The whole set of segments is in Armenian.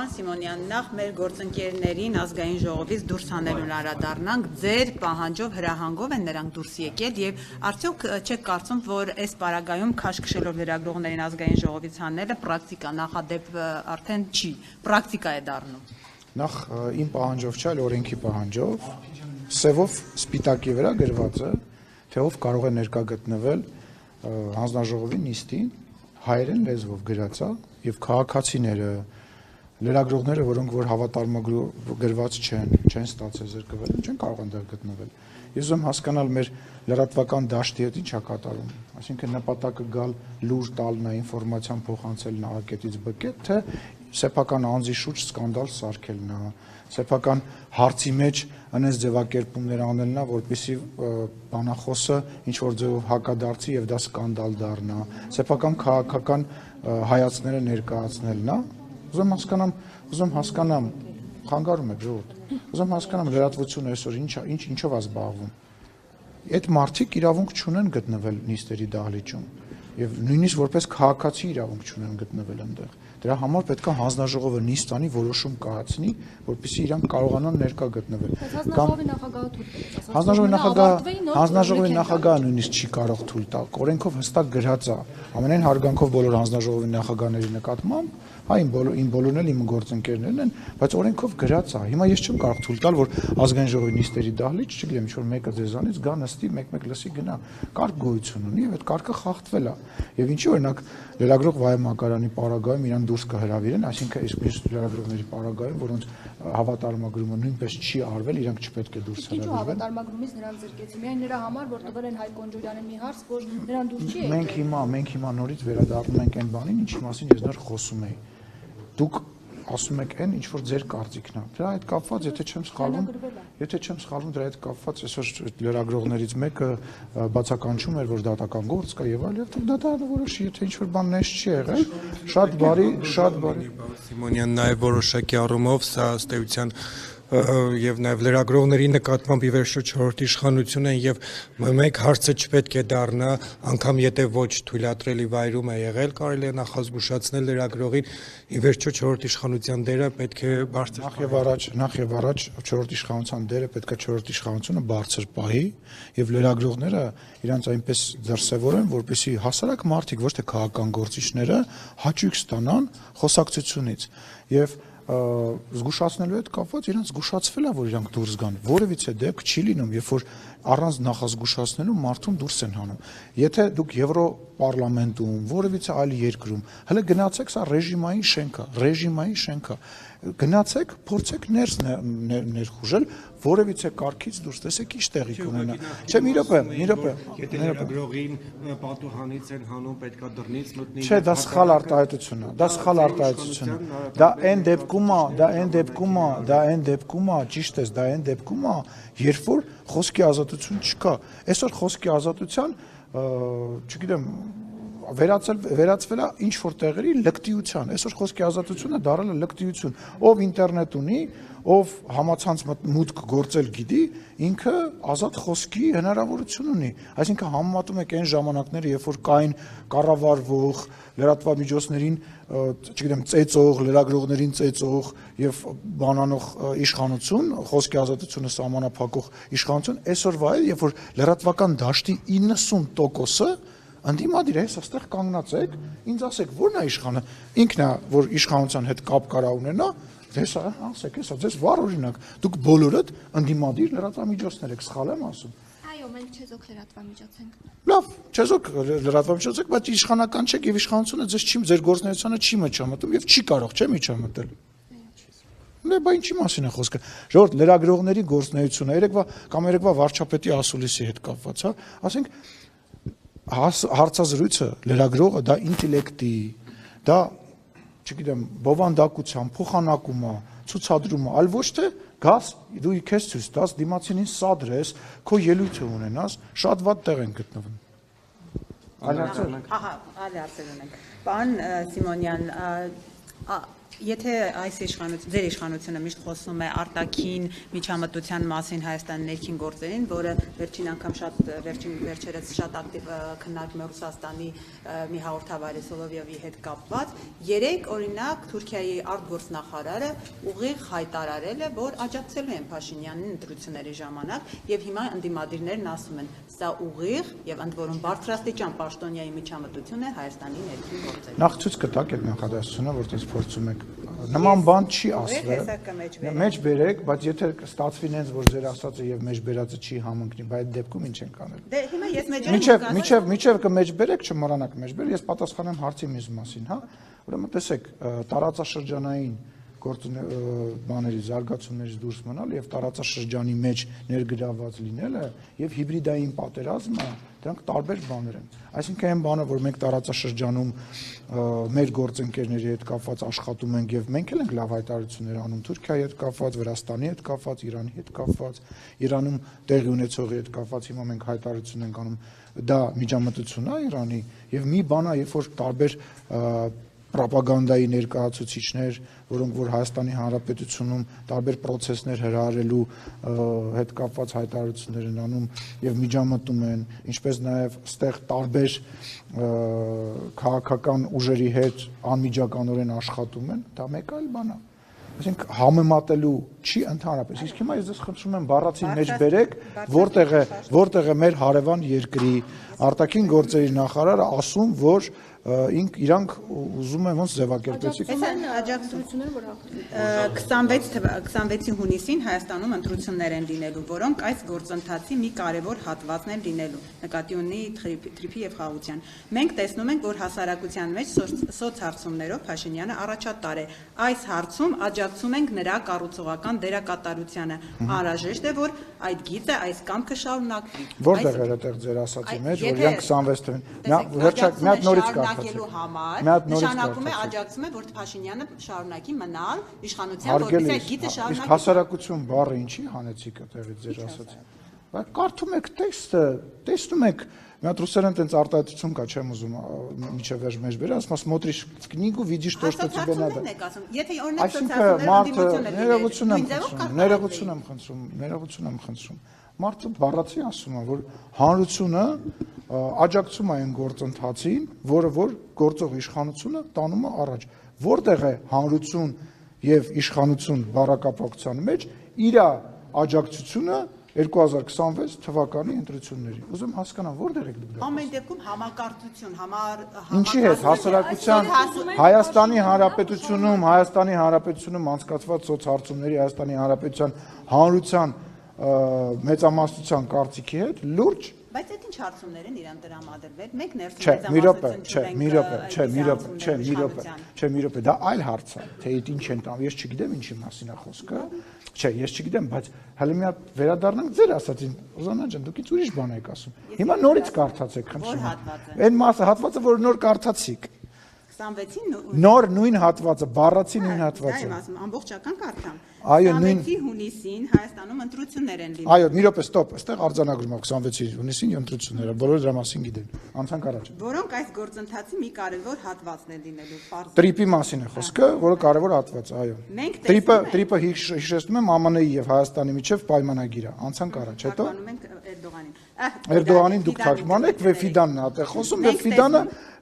Պարոն Սիմոնյան, նախ մեր գործընկերներին ազգային ժողովից դուրս հանելուն անդրադառնանք, ձեր պահանջով հրահանգով են նրանք դուրս եկել եւ արդյոք չեք կարծում, որ այս պարագայում քաշքշելով լրագրողներին ազգային ժողովից հանելը պրակտիկա նախադեպ արդեն չի, պրակտիկա է դառնում։ Նախ իմ պահանջով չէ, այլ օրենքի պահանջով, սևով սպիտակի վրա գրված է, թե ով կարող է ներկա գտնվել հանձնաժողովի նիստին, հայերեն լեզվով գրած է եւ քաղաքացիները, լրագրողները, որոնք որ հավատարմագրված չեն ստացել զրկվել, չեն կարող այնտեղ գտնվել։ Ես ուզում հասկանալ մեր լրատվական դաշտի հետ ինչ է կատարում, այսինքն նպատակը գալ լուր տալն է, ինֆորմացիան փոխանցելն է ակետից բկետ, թե սեփական անձի շուրջ սկանդալ սարքելն է, սեփական հարցի մեջ այնպես ձևակերպումներ անելն է, որպեսզի բանախոսը ինչ որ ձևով հակադարձի եւ դա սկանդալ դառնա, սեփական քաղաքական հայացքները ներկայացնելն է։ Ուզում հասկանամ, խանգարում եք ժողովուրդ, ուզում հասկանամ լրատվությունը այսօր ինչով է զբաղվում։ Այդ մարդիկ իրավունք չունեն գտնվել նիստերի դահլիճում եւ նույնիսկ որպես քաղաքացի իրավունք չունեն գտնվել այնտեղ։ Դրա համար պետք է հանձնաժողովը նիստ անի, որոշում կայացնի, որպեսզի իրանք կարողանան ներկա գտնվել։ Հանձնաժողովի նախագահը նույնիսկ չի կարող թույլ տալ։ Օրենքով հստակ գրած է, ամենայն հարգանքով բոլոր հանձնաժողովի նախագահների նկատմամբ, իմ բոլորն էլ իմ գործընկերներն են, բայց օրենքով գրած է։ Հիմա ես չեմ կարող թույլ տալ, որ ազգային ժողովի նիստերի դահլիճ, չգիտեմ, ինչ որ մեկը ձեզանից գա նստի, մեկ լսի գնա։ Կարգ գոյություն ունի եւ այդ կարգը խախտվել է։ Եվ ինչի օրինակ լրագրող Վահե Մակարյանի պարագայում իրան դուրս կհրավիրեն, այսինքն իսկ մյուս լրագրողների պարագայում, որոնց հավատարմագրումը նույնպես չի արվել, իրանք չպետք է դուրս հրավիրվեն։ Ինչու հավատարմագրումից նրան զրկեցին։ Միայն նրա համար, որ տվել են Հայկ Կոնջորյանին մի հարց, որ նրան դուրս չի եկել։ Մենք հիմա նորից վերադառնում ենք այն բանին, ինչի մասին ես նոր խոսում էի։ Դուք ասում եք այն, ինչ որ ձեր կարծիքն է։ Դրա հետ կապված, եթե չեմ սխալվում, դրա հետ կապված այսօր լրագրողներից մեկը բացականչում էր, որ դատական գործ կա եւ այլ, եւ դատարանը որոշի, եթե ինչ որ բան նես չի եղել, շատ բարի։ Սիմոնյան նաև որոշակի առումով սա ըստ էության եւ նաեւ լրագրողների նկատմամբ ի վերջո 4-րդ իշխանություն են եւ մեկ հարցը չպետք է դառնա, անգամ եթե ոչ թույլատրելի վայրում է եղել, կարելի է նախազգուշացնել լրագրողին, ի վերջո 4-րդ իշխանության դերը պետք է բարձր նախ եւ առաջ 4-րդ իշխանության դերը պետք է 4-րդ իշխանությունը բարձր պահի եւ լրագրողները իրանց այնպես դրսեւորեն, որպեսզի հասարակ մարդիկ, ոչ թե քաղաքական գործիչները հաճույք ստանան խոսակցությունից եւ զգուշացնելու հետ կապված իրանց զգուշացվել է, որ իրանք դուրս գան, որևիցե դեպք չի լինում, երբ որ առանց նախազգուշացնելու մարդուն դուրս են հանում։ Եթե դուք Եվրոպարլամենտում, որևիցե այլ երկրում, հələ գնացեք, սա ռեժիմային շենք է, գնացեք, փորձեք ներս ներխուժել, որևիցե կարգից դուրս, տեսեք ինչ տեղի կունենա։ Չէ, մի րոպե։ Եթե լրագրողին պատուհանից են հանում, պետքա դռնից մտնի։ Չէ, դա սխալ արտահայտություն է։ Դա սխալ արտահայտություն է։ Դա այն դեպքում է, ճիշտ ես, դա այն դեպքում է, երբ որ խոսքի ազատություն չկա։ Այսօր խոսքի ազատության, չգիտեմ, վերածվել է ինչ որ տեղերի լկտիության։ Այսօր խոսքի ազատությունը դարձել է լկտիություն։ Ով ինտերնետ ունի, ով համացանց մուտք գործել գիտի, ինքը ազատ խոսքի հնարավորություն ունի։ Այսինքն համեմատում եք այն ժամանակները, երբ որ կային կառավարվող, լրատվամիջոցներին, չգիտեմ, ծեծող, լրագրողներին ծեծող եւ բանանող իշխանություն, խոսքի ազատությունը սահմանափակող իշխանություն, այսօրվա է, երբ որ լրատվական դաշտի 90%-ը ընդդիմադիր է, այստեղ կանգնած եք, ինձ ասեք, ո՞րն է իշխանը, ինքն է, որ իշխանության հետ կապ կարա ունենա, դες ասեք, հեսա, ձեզ վառ օրինակ, դուք բոլորդ ընդդիմադիր լրատվամիջոցներ եք, սխալ եմ ասում։ Այո, մենք չեզոք լրատվամիջոց ենք։ Լավ, չեզոք լրատվամիջոց եք, բայց իշխանական չեք եւ իշխանությունը ձեզ չի, ձեր գործունեությանը չի միջամտում եւ չի կարող, չէ՞ միջամտել։ Բա ինչի մասին է խոսքը։ Ժողովուրդ, լրագրողների գործունեությունը երեկվա վարչապետի ասուլիսի հետ կապված, հա, ասենք հարցազրույցը լրագրողը դա ինտելեկտի, դա, չգիտեմ, բովանդակության, փոխանակումը, ցուցադրումը, այլ ոչ թե գաս դու քեզ ցույց տաս, դիմացինին սադրես, քո ելույթը ունենաս, շատ վատ տեղ են գտնվում։ Այլ հարցեր ունենք։ Ահա, այլ հարցեր ունենք։ Պարոն Սիմոնյան, Եթե այս ձեր իշխանությունը միշտ խոսում է արտաքին միջամտության մասին Հայաստանի ներքին գործերին, որը վերջին անգամ վերջերս շատ ակտիվ քննարկում է Ռուսաստանի մի հաղորդավարի Սոլովյովի հետ կապված, երեք օրինակ Թուրքիայի արտգործնախարարը ուղիղ հայտարարել է, որ աջակցելու են Փաշինյանին ընտրությունների ժամանակ, եւ հիմա ընդդիմադիրներն ասում են, սա ուղիղ եւ ընդ որում բարձրաստիճան պաշտոնյայի միջամտություն է Հայաստանի ներքին գործերին։ Նախ ցույց կտակ այդ նախադասությունը, որտեղ փորձում եք նման բան չի ասվել։ Մեջ բերեք, բայց եթե ստացվի նենց, որ ձեր ասածը եւ մեջ բերածը չի համընկնի, բայց այդ դեպքում ինչ ենք անել։ Դե հիմա ես մեջը Միջև կմեջ բերեք, չմոռանաք մեջ բերել, ես պատասխանեմ հարցի մյուս մասին, հա։ Ուրեմն տեսեք, տարածաշրջանային բաների զարգացումներից դուրս մնալ եւ տարածաշրջանի մեջ ներգրաված լինելը եւ հիբրիդային պատերազմը դրանք տարբեր բաներ են։ Այսինքն այն բանը, որ մենք տարածաշրջանում մեր գործընկերների հետ կապված աշխատում ենք եւ մենք էլ ենք լավ հայտարարություններ անում Թուրքիայի հետ կապված, Վրաստանի հետ կապված, Իրանի հետ կապված, Իրանում տեղի ունեցողի հետ կապված հիմա մենք հայտարարություն ենք անում, դա միջամտություն է Իրանի եւ մի բան է, երբ որ տարբեր պրոպագանդայի ներկայացուցիչներ, որոնք որ Հայաստանի Հանրապետությունում տարբեր process-ներ հրահարելու հետ կապված հայտարարություններ են անում եւ միջամտում են, ինչպես նաեւ ստեղ տարբեր քաղաքական ուժերի հետ անմիջականորեն աշխատում են, դա մեկ այլ բան է։ Այսինքն համեմատելու չի ընդհանրապես։ Իսկ հիմա ես ձեզ խնդրում եմ բառացին մեջ բերեք, որտեղ է մեր հարևան երկրի արտաքին գործերի նախարարը ասում, որ իրանք ուզում են ոնց ձևակերպեցիք։ Այսինքն աջակցությունները որ հաղթում 26 հունիսին Հայաստանում ընտրություններ են լինելու, որոնք այս գործընթացի մի կարևոր հատվածն են լինելու, նկատի ունի թրիփի եւ խաղաղության։ Մենք տեսնում ենք, որ հասարակության մեջ սոցհարցումներով Փաշինյանը առաջատար է։ Այս հարցում աջակցում ենք նրա կառուցողական դերակատարությանը։ Անհրաժեշտ է, որ այդ գիծը, այս կամքը շարունակվի։ Որտեղ էր այդտեղ ձեր ասացի մեջ, որ իրանք 26 թվին։ Մի հատ նորից նակելու համար նշանակում է աջակցում է, որ Փաշինյանը շարունակի մնալ իշխանության, որպեսզի այդ գիծը շարունակի։ Հասարակություն բառը ինչի հանեցիք այդտեղից ձեր ասացի։ Բայց կարդում եք տեքստը, տեսնում եք, մի հատ ռուսերեն տենց արտահայտություն կա, չեմ ուզում միջև վերջ մեջ բերել, ասում смотришь в книгу, видишь то, что тебе надо։ Եթե օրինակ սոցիալները ներողություն եմ խնդրում։ Մարդը բառացի ասում է, որ հանրությունը աջակցում է այն գործընթացին, որը որ գործող իշխանությունը տանում է առաջ։ Որտեղ է հանրություն եւ իշխանություն բառակապակցության մեջ իր աջակցությունը 2026 թվականի ընտրությունների։ Ուզում հասկանամ, որտեղ եք դուք։ Ամեն դեպքում համակարգություն, Ինչի հետ հասարակության Հայաստանի Հանրապետությունում անցկացված սոցհարցումների Հայաստանի Հանրապետության հանրության մեծամասնության կարծիքի հետ լուրջ։ Բայց այդ ինչ հարցումներ են իրան տրամադրվել։ Մենք մի րոպե, դա այլ հարց է, թե այդ ինչ են տանում, ես չգիտեմ ինչի մասին է խոսքը, ես չգիտեմ, բայց հələ մի հատ վերադառնանք ձեր ասածին, Օզանա ջան, դուք ինչ ուրիշ բան եք ասում։ Հիմա նորից կարդացեք, խնդրում եմ։ Այն հատվածը, որ նոր կարդացիք։ 26-ին նոր նույն հատվածը, բառացի նույն հատվածը։ Դա եմ ասում, ամբողջական կարդամ։ Այո, 26 հունիսին Հայաստանում ընտրություններ են լինելու։ Այո, մի րոպե, ստոպ, այստեղ արձանագրում է 26 հունիսին ընտրությունները, բոլորը դրա մասին գիտեն։ Անցանք առաջ։ Որոնք այս գործընթացի մի կարևոր հատվածն են լինելու։ Տրիպի մասին է խոսքը, որը կարևոր հատված է, այո։ Տրիպը հիշեցնում եմ ԱՄՆ-ի եւ Հայաստանի միջև պայմանագիր է։ Անցանք առաջ, հետո Էրդողանին դուք թարգմանեք, Ֆիդանն է այդտեղ խոսում, եւ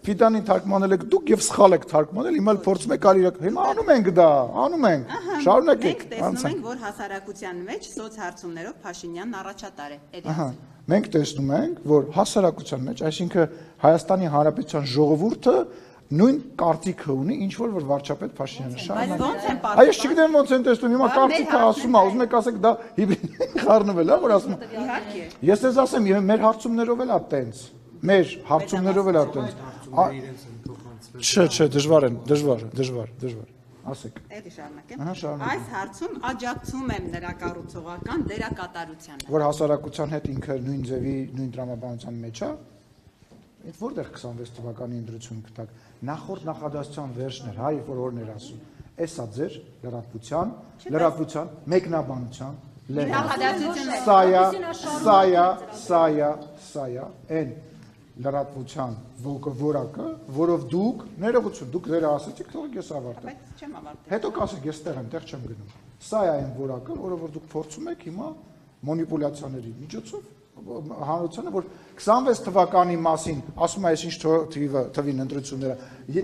Ֆիդանին թարգմանել եք դուք եւ սխալ եք թարգմանել, հիմա փորձում եք արի հիմա անում ենք դա, անում ենք։ Շարունակեք։ Մենք տեսնում ենք, որ հասարակության մեջ սոցհարցումներով Փաշինյանն առաջատար է։ Մենք տեսնում ենք, որ հասարակության մեջ, այսինքն Հայաստանի Հանրապետության ժողովուրդը նույն կարծիքը ունի, ինչ որ վարչապետ Փաշինյանը շարունակի։ Այս չգիտեմ ոնց են տեսնում, հիմա կարծիքը ասում է, ուզում եք ասեք դա հիբրիդ խառնվել է, որ ասում է։ Իհարկե։ Ես դες ասեմ, մեր հարցումներով էլ է տենց։ Մեր հարցումներով էլ է տենց։ Չէ, դժվար։ Ասեք։ Էդի շարունակեմ։ Այս հարցում աջակցում եմ նրա կառուցողական դերակատարությանը։ Որ հասարակության հետ ինքը նույն ձևի, նույն տրամաբանության մեջ է։ Այդ որտեղ 26 թվականի ընտրություն կտակ։ Նախորդ նախադասության վերջն էր, հայ որ օրներ ասում։ Էսա ձեր լրատվության, մեկնաբանության, նախադասությունը սայա, այն լրատվության որակը, որով դուք ներողություն, դուք ձեր ասացիք, թողեք ես ավարտեմ։ Բայց չեմ ավարտել։ Հետո կասեք, ես տեղ չեմ գնում։ Սա է այն որակը, որը որ դուք փորձում եք հիմա մանիպուլյացիաների միջոցով հանրությանը, որ 26 թվականի մասին ասում է, ինչ թվին ընտրությունները,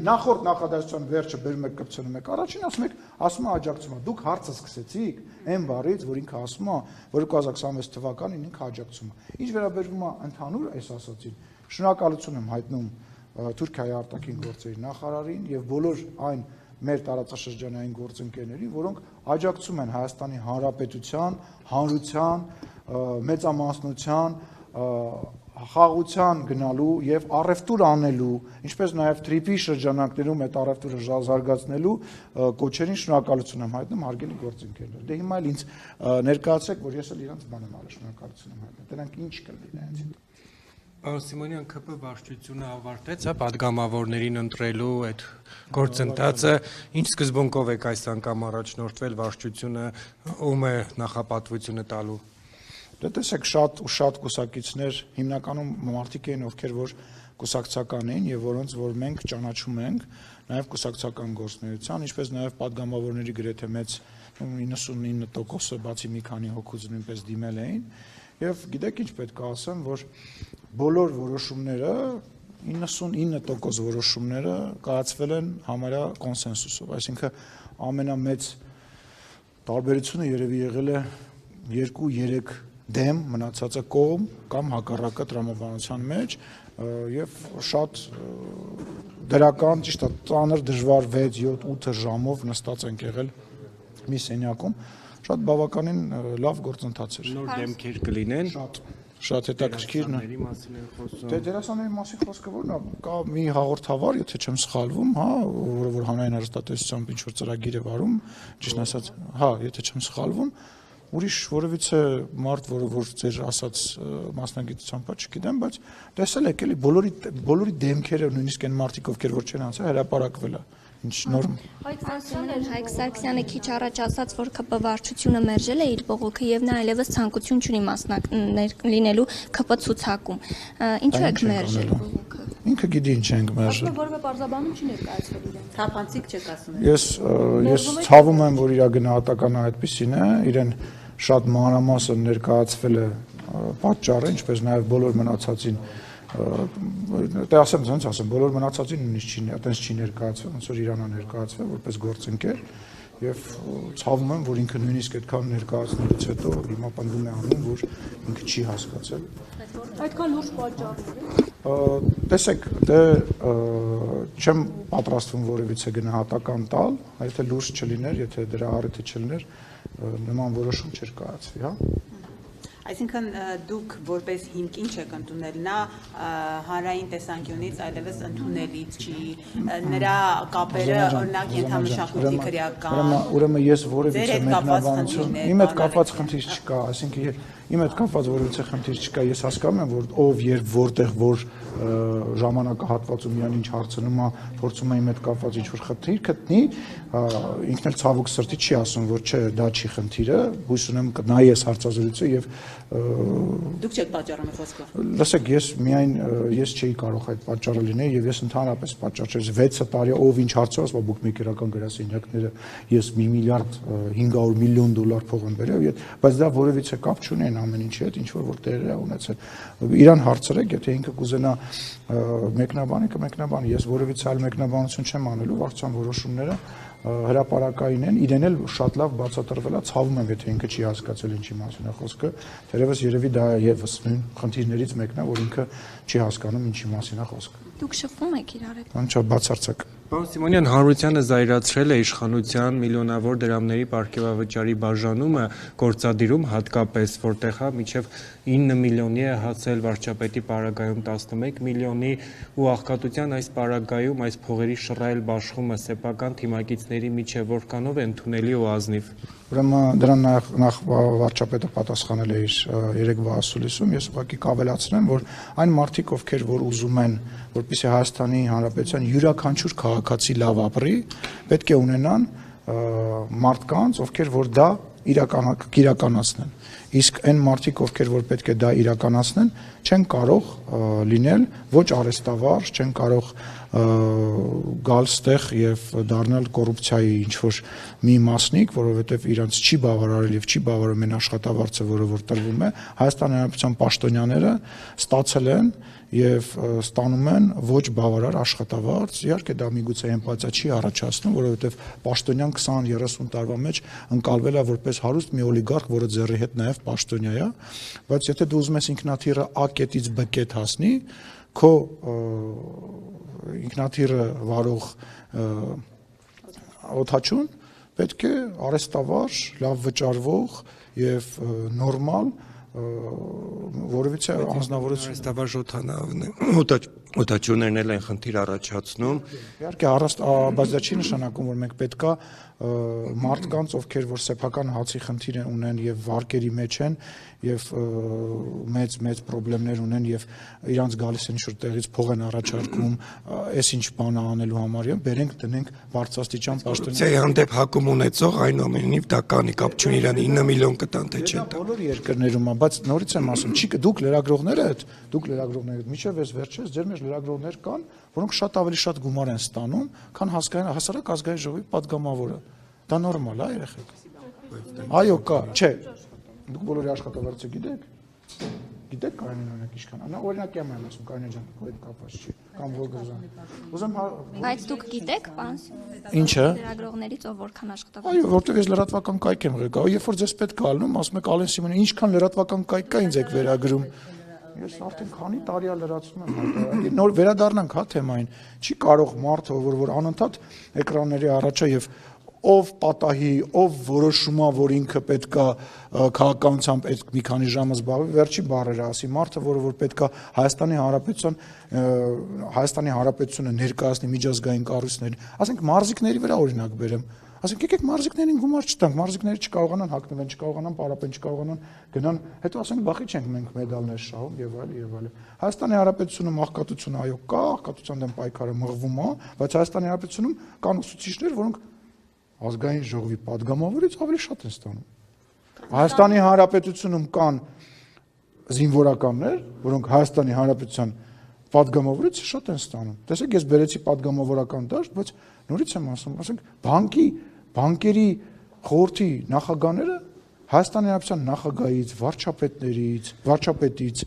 նախորդ նախադասության վերջը բերում եք կպցնում եք, առաջին ասում է աջակցում է, դուք հարցը սկսեցիք այն բառից, որ ինքը ասում է, որ 2026 թվականին ինքը աջակցում է։ Ինչ վերաբերվում է ընդհանուր այս ասացին, շնորհակալություն եմ հայտնում Թուրքիայի արտաքին գործերի նախարարին եւ բոլոր այն մեր տարածաշրջանային գործընկերներին, որոնք աջակցում են Հայաստանի Հանրապետության, հանրության, մեծամասնության, խաղաղության գնալու եւ առևտուր անելու, ինչպես նաեւ թրիփի շրջանակներում այդ առևտուրը զարգացնելու կոչերին շնորհակալություն եմ հայտնում հարգելի գործընկերներ։ Դե հիմա էլ ինձ ներկայացրեք, որ ես էլ իրանց բան եմ արել, շնորհակալություն եմ հայտնում։ Դրանք ինչ կլինի այնց։ Պարոն Սիմոնյան, ԿՊ վարչությունը ավարտեց падգամավորներին ընտրելու այդ գործընթացը, ինչ սկզբունքով եք այս անգամ առաջնորդվել վարչությունը, ում է նախապատվությունը տալու։ Դե տեսեք, շատ ու շատ կուսակիցներ, հիմնականում մարդիկ էին, ովքեր որ կուսակցական էին եւ որոնց որ մենք ճանաչում ենք, նաեւ կուսակցական գործունեության, ինչպես նաեւ падգամավորների գրեթե մեծ 99%-ը բացի մի քանի հոգուց նույնպես դիմել էին եւ գիտեք ինչ պետք է ասեմ, որ բոլոր որոշումները 99% որոշումները կայացվել են համարյա կոնսենսուսով, այսինքն ամենամեծ տարբերությունը երևի եղել է 2-3 դեմ մնացածը կողմ կամ հակառակը տրամաբանության մեջ եւ շատ դրական, ճիշտ է, ծանր դժվար 6-7-8 ժամով նստած ենք եղել մի սենյակում, շատ բավականին լավ գործընթաց էր։ Նոր դեմքեր կլինեն։ Շատ հետաքրքիր է։ Դե դերասանների մասին խոսքը որն է, կա մի հաղորդավար, եթե չեմ սխալվում, հա, որը որ հանրային հեռուստատեսությամբ ինչ որ ծրագիր է վարում, ճիշտ ասած, հա, եթե չեմ սխալվում, ուրիշ որևիցե մարդ, որը որ ձեր ասած մասնագիտությամբ չգիտեմ, բայց տեսել եք էլի բոլորի դեմքերը, նույնիսկ այն մարդիկ, ովքեր որ չեն անցել, հրապարակվել է։ Ինչ նոր Հայկ Սարգսյանը քիչ առաջ ասաց, որ ԿՊ վարչությունը մերժել է իր բողոքը եւ նա այլևս ցանկություն չունի մասնակցել լինելու ԿՊ ցուցակում։ Ինչու եք մերժել բողոքը։ Ինքը գիտի ինչ ենք մերժել։ Որևէ բարձաբանում չի ներկայացվել իրեն։ Թափանցիկ չեք ասում։ Ես ցավում եմ, որ իր գնահատականը այդպեսին է, իրեն շատ մանրամասն ներկայացվել է պատճառը, ինչպես նաեւ բոլոր մնացածին դե ասեմ, ոնց ասեմ, բոլոր մնացածին նույնիսկ չի, այտենց չի ներկայացվել, ոնց որ Իրանա ներկայացվել որպես գործընկեր եւ ցավում եմ, որ ինքը նույնիսկ այդքան ներկայացնելուց հետո հիմա պնդում է անում, որ ինքը չի հասկացել։ Այդքան լուրջ պատճառներ։ Տեսեք, դե չեմ պատրաստվում որևիցե գնահատական տալ, եթե լուրջ չլիներ, եթե դրա առիթը չլիներ, նման որոշում չէր կայացվի, հա։ Այսինքն դուք որպես հիմք ինչ եք ընդունել, նա հանրային տեսանկյունից այլևս ընդունելից չի, նրա կապերը օրինակ ենթամշակույթի քրեական։ Ուրեմն ես որևիցե մեկնաբանություն, իմ հետ կապված խնդիր չկա, այսինքն իմ հետ կապված որևիցե խնդիր չկա, ես հասկանում եմ, որ ով երբ որտեղ որ ժամանակահատվածում իրան ինչ հարցնում է, փորձում է իմ հետ կապված ինչ-որ խնդիր գտնի, ինքն էլ ցավոք սրտի չի ասում, որ չէ, դա չի խնդիրը, հույս ունեմ կնայի այս հարցազրույցը եւ Դուք չեք պատճառում խոսքը։ Լսեք, ես չէի կարող այդ պատճառը լինել եւ ես ընդհանրապես պատճառ չէի 6 տարի ով ինչ հարցը ասում, բուկմեյքերական գրասենյակները ես 1 միլիարդ 500 միլիոն դոլար փող եմ բերել, բայց դա որևիցե կապ չունի այն ամեն ինչի հետ, ինչ որ տեղի է ունեցել։ Իրան հարցրեք, եթե ինքը կուզենա մեկնաբանի, կմեկնաբանի, ես որևիցե այլ մեկնաբանություն չեմ անելու, վարչության որոշումները հրապարակային են, իրեն էլ շատ լավ բացատրվել է, ցավում եմ, եթե ինքը չի հասկացել ինչի մասին է խոսքը, թերևս երևի դա եւս նույն խնդիրներից մեկն է, որ ինքը չի հասկանում ինչի մասին է խոսքը։ Դուք շփվում եք իրար հետ։ Անչափ բացարձակ։ Պարոն Սիմոնյան, հանրությանը զայրացրել է իշխանության միլիոնավոր դրամների պարգևավճարի բաժանումը գործադիրում հատկապես, որտեղ հա մինչև 9 միլիոնի է հասել վարչապետի պարագայում 11 միլիոնի ու աղքատության այս պարագայում այս փողերի շռայլ բաշխումը սեփական թիմակիցների միջև որքանով է ընդունելի ու ազնիվ։ Ուրեմն դրան նախ վարչապետը պատասխանել է իր երեկվա ասուլիսում, ես ուղղակի կավելացնեմ, որ այն մարդիկ, ովքեր որ ուզում են, որպեսզի Հայաստանի Հանրապետության յուրաքանչյուր քաղաքացի լավ ապրի, պետք է ունենան մարդկանց, ովքեր որ դա իրականացնեն։ Իսկ այն մարդիկ, ովքեր որ պետք է դա իրականացնեն, չեն կարող լինել ոչ արհեստավարժ, չեն կարող գալ ստեղ եւ դառնալ կոռուպցիայի ինչ որ մի մասնիկ, որովհետեւ իրանց չի բավարարել եւ չի բավարարում այն աշխատավարձը, որը որ տրվում է, Հայաստանի Հանրապետության պաշտոնյաները ստացել են եւ ստանում են ոչ բավարար աշխատավարձ, իհարկե դա միգուցե էմպաթիա չի առաջացնում, որովհետեւ պաշտոնյան 20-30 տարվա մեջ ընկալվել է որպես հարուստ մի օլիգարխ, որը ձեռի հետ նաեւ պաշտոնյա է, բայց եթե դու ուզում ես ինքնաթիռը A կետից B կետ հասնի, քո ինքնաթիռը վարող օդաչուն պետք է արհեստավարժ, լավ վճարվող եւ նորմալ որովհետեւ անձնավորություն Արհեստավարժ օդաչուներն են խնդիր առաջացնում։ Իհարկե բայց դա չի նշանակում, որ մենք պետքա մարդկանց, ովքեր որ սեփական հացի խնդիր ունեն եւ վարկերի մեջ են եւ մեծ խնդիրներ ունեն եւ իրանց գալիս են ինչ-որ տեղից փող են առաջարկում, այս ինչ բան անելու համար եւ բերենք դնենք բարձրաստիճան պաշտոնյա։ Ցեի հանդեպ հակում ունեցող այնուամենայնիվ դա կանի կապ չունի իրան 9 միլիոն կտան թե չեն տա։ Բոլոր երկրներում է, բայց նորից եմ ասում, չի դուք լրագրողները միջև ես վերջերս ձեր մեջ լրագրողներ կան, որոնք շատ ավելի շատ գումար են ստանում, քան հասարակ ազգային ժողովի падգամավորը։ Դա նորմալ է, երեխեք։ Այո, կա, չէ։ Դուք բոլորի աշխատավարձը գիտեք Կարինեն օրինակ ինչքան։ Նա օրինակ եմ ասում Կարինեն ջան, այդ կապված չի։ Կամ Վոլգոզան։ Ուզեմ Բայց դուք գիտեք, պարոն Ինչը։ լրագրողներից ով որքան աշխատավարձ։ Այո, որտեղ ես լրատվական կայք եմ ղեկավար, երբ որ ձեզ պետք է ալնում, ասում եք Ալեն Սիմոնյան, ինչքան լրատվական կայք կա ինձ եք վերագրում։ Ես արդեն քանի տարի լրացնում եմ հայտարարել։ Նոր վերադառնանք հա թեմային։ Չի կարող մարդը, որ անընդհատ էկրանների առաջ է եւ ով պատահի, ով որոշում է, որ ինքը պետքա քաղաքականությամբ այդ մի քանի ժամ զբաղվի, վերջի բառերը ասի, մարդը, որ պետքա Հայաստանի Հանրապետությունը ներկայացնի միջազգային կառույցներին, ասենք մարզիկների վրա օրինակ բերեմ, ասենք եկեք մարզիկներին գումար չտանք, մարզիկները չկարողանան հագնվեն, չկարողանան պարապեն, չկարողանան գնան, հետո ասենք բախի չենք մենք մեդալներ շահում եւ այլ։ Հայաստանի Հանրապետությունում աղքատությունը այո կա, աղքատության դեմ պայքարը մղվում է, բայց Հայաստանի Հանրապետությունում կան ուսուցիչներ, որոնք ազգային ժողովի падգամավորից ավելի շատ են ստանում։ Հայաստանի Հանրապետությունում կան զինվորականներ, որոնք Հայաստանի Հանրապետության падգամավորից շատ են ստանում։ Տեսեք, ես բերեցի падգամավորական դաշտ, բայց նորից եմ ասում, ասենք բանկերի խորհրդի նախագահները Հայաստանի Հանրապետության նախագահից, վարչապետից,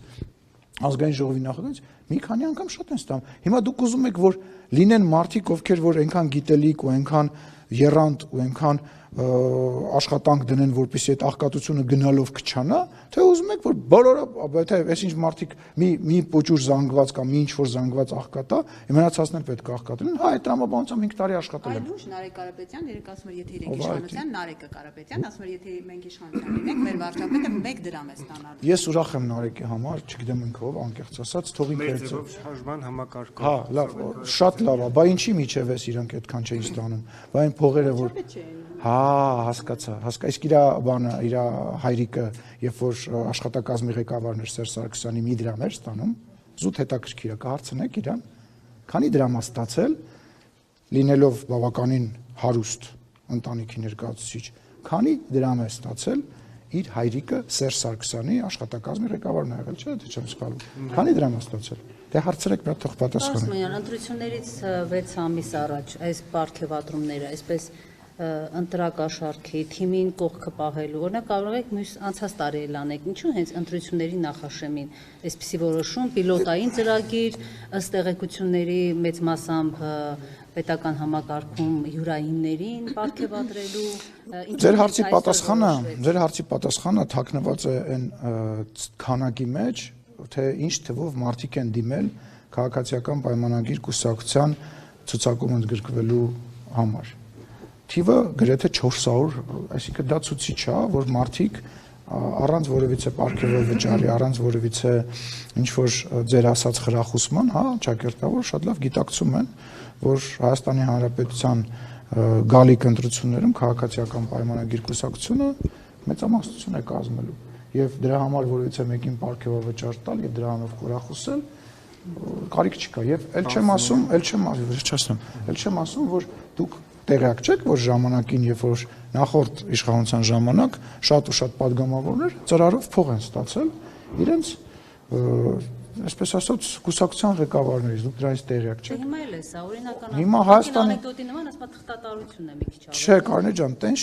ազգային ժողովի նախագահից մի քանի անգամ շատ են ստանում։ Հիմա դուք ուզում եք, որ լինեն մարդիկ, ովքեր որ այնքան գիտելիք ու այնքան եռանդ ու այնքան աշխատանք դնեն, որպեսզի այդ աղքատությունը գնալով կչանա, թե ուզում եք, որ բոլորը, թե այսինչ մարդիկ մի պոճուր զանգված կամ մի ինչ-որ զանգված աղքատ է, մնացածն էլ պետք է աղքատ լինեն, հա, այդ տրամաբանությամբ 5 տարի աշխատել եմ։ Այլ ուժ Նարեկ Կարապետյան, երեք ասում էր, եթե իրենք իշխանության, Նարեկը Կարապետյան ասում էր, եթե մենք իշխանության լինենք, մեր վարչապետը 1 դրամ է ստանալու։ Ես ուրախ եմ Նարեկի համար, չգիտեմ ինքը ով, անկեղծ ասած, թող ինքը շարժման համակարգով։ Հա, լավ, շատ լավ է, բա ինչի միջև էս իրանք այդքան չէին ստանում։ Բա այն փողերը որ Հա, հասկացա, իսկ իր բանը, իր հայրիկը, երբ որ աշխատակազմի ղեկավարն էր Սերժ Սարգսյանի մի դրամ էր ստանում, զուտ հետաքրքիր է, կհարցնեք իրան, քանի դրամ է ստացել, լինելով բավականին հարուստ ընտանիքի ներկայացուցիչ, քանի դրամ է ստացել իր հայրիկը Սերժ Սարգսյանի աշխատակազմի ղեկավարն է եղել, չէ՞, թե չեմ սխալվում։ Քանի դրամ է ստացել։ Դե հարցրեք, մի հատ թող պատասխանեք։ Ասում ընտրություններից 6 ամիս առաջ այս պարգևատրումները, այսպես ընտրակաշառքի թիմին կողքը պահելու, օրինակ կարող եք մյուս անցած տարի էլ անեք, ինչու հենց ընտրությունների նախաշեմին այսպիսի որոշում, պիլոտային ծրագիր, ըստ տեղեկությունների մեծ մասամբ պետական համակարգում յուրայիններին պարգևատրելու։ Ձեր հարցի պատասխանը թաքնված է այն քանակի մեջ, թե ինչ թվով մարդիկ են դիմել քաղաքացիական պայմանագիր կուսակցության ցուցակում ընդգրկվելու համար։ Թիվը գրեթե 400, այսինքն դա ցուցիչ է, որ մարդիկ առանց որևիցե պարգևի վճարի, առանց որևիցե ինչ-որ ձեր ասած խրախուսման, հա, ճակերտավոր շատ լավ գիտակցում են, որ Հայաստանի Հանրապետության գալիք ընտրություններում քաղաքացիական պայմանագիր կուսակցությունը մեծամասնություն է կազմելու եւ դրա համար որևիցե մեկին պարգևավճար տալ եւ դրանով խրախուսել կարիք չկա եւ ել չեմ ասում, որ դուք տեղյակ չեք, որ ժամանակին, երբ որ նախորդ իշխանության ժամանակ շատ ու շատ падգամավորներ ծրարով փող են ստացել իրենց այսպես ասած կուսակցության ղեկավարներից, դուք դրանից տեղյակ չեք։ Հիմա էլ է սա, օրինական Հիմա Հայաստանի անեկդոտի նման ասма թղթատարությունն է մի քիչ ավելի։ Չէ, Կարնե ջան, տենց